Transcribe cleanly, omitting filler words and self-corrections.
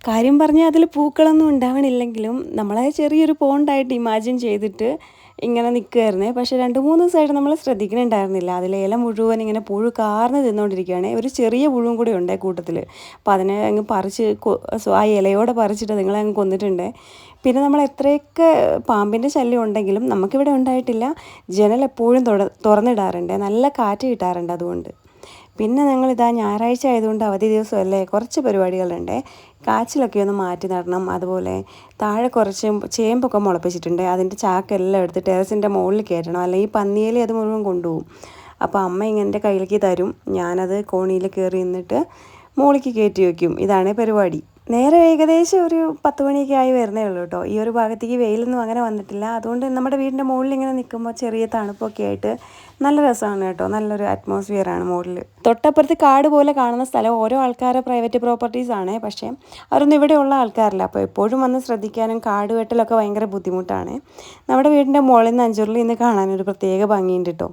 കാര്യം പറഞ്ഞാൽ അതിൽ പൂക്കളൊന്നും ഉണ്ടാവണില്ലെങ്കിലും നമ്മളെ ചെറിയൊരു പോണ്ടായിട്ട് ഇമാജിൻ ചെയ്തിട്ട് ഇങ്ങനെ നിൽക്കുമായിരുന്നേ. പക്ഷേ 2-3 ദിവസമായിട്ട് നമ്മൾ ശ്രദ്ധിക്കുന്നുണ്ടായിരുന്നില്ല. അതിലെ ഇല മുഴുവൻ ഇങ്ങനെ പുഴു കാർന്ന് തിന്നുകൊണ്ടിരിക്കുകയാണ്. ഒരു ചെറിയ പുഴുവും കൂടി ഉണ്ട് കൂട്ടത്തിൽ. അപ്പോൾ അതിനെ അങ്ങ് പറിച്ച് ആ ഇലയോടെ പറിച്ചിട്ട് നിങ്ങളെ അങ്ങ് കൊന്നിട്ടുണ്ട്. പിന്നെ നമ്മൾ എത്രയൊക്കെ പാമ്പിൻ്റെ ശല്യം ഉണ്ടെങ്കിലും നമുക്കിവിടെ ഉണ്ടായിട്ടില്ല. ജനൽ എപ്പോഴും തുറന്നിടാറുണ്ട്. നല്ല കാറ്റ് കിട്ടാറുണ്ട് അതുകൊണ്ട്. പിന്നെ ഞങ്ങളിതാ ഞായറാഴ്ച ആയതുകൊണ്ട് അവധി ദിവസമല്ലേ, കുറച്ച് പരിപാടികളുണ്ട്. കാച്ചിലൊക്കെ ഒന്ന് മാറ്റി നടണം. അതുപോലെ താഴെ കുറച്ച് ചേമ്പൊക്കെ മുളപ്പിച്ചിട്ടുണ്ട്. അതിൻ്റെ ചാക്കെല്ലാം എടുത്ത് ടെറസിൻ്റെ മുകളിൽ കയറ്റണം, അല്ലെങ്കിൽ പന്നിയേലി അത് മുഴുവൻ കൊണ്ടുപോകും. അപ്പോൾ അമ്മ ഇങ്ങനെ എൻ്റെ കയ്യിലേക്ക് തരും. ഞാനത് കോണിയിൽ കയറി നിന്നിട്ട് മുകളിലേക്ക് കയറ്റി വയ്ക്കും. ഇതാണ് പരിപാടി. നേരെ ഏകദേശം ഒരു 10 മണിയൊക്കെ ആയി വരുന്നേ ഉള്ളൂ കേട്ടോ. ഈ ഒരു ഭാഗത്തേക്ക് വെയിലൊന്നും അങ്ങനെ വന്നിട്ടില്ല. അതുകൊണ്ട് നമ്മുടെ വീടിൻ്റെ മുകളിൽ ഇങ്ങനെ നിൽക്കുമ്പോൾ ചെറിയ തണുപ്പൊക്കെ ആയിട്ട് നല്ല രസമാണ് കേട്ടോ. നല്ലൊരു അറ്റ്മോസ്ഫിയറാണ് മുകളിൽ. തൊട്ടപ്പുറത്ത് കാട് പോലെ കാണുന്ന സ്ഥലം ഓരോ ആൾക്കാരുടെ പ്രൈവറ്റ് പ്രോപ്പർട്ടീസ് ആണ്. പക്ഷേ അവരൊന്നും ഇവിടെയുള്ള ആൾക്കാരില്ല. അപ്പോൾ എപ്പോഴും വന്ന് ശ്രദ്ധിക്കാനും കാട് വെട്ടലൊക്കെ ഭയങ്കര ബുദ്ധിമുട്ടാണ്. നമ്മുടെ വീടിൻ്റെ മുകളിൽ നിന്ന് അഞ്ചുരുളി ഇന്ന് കാണാനൊരു പ്രത്യേക ഭംഗിയുണ്ട് കേട്ടോ.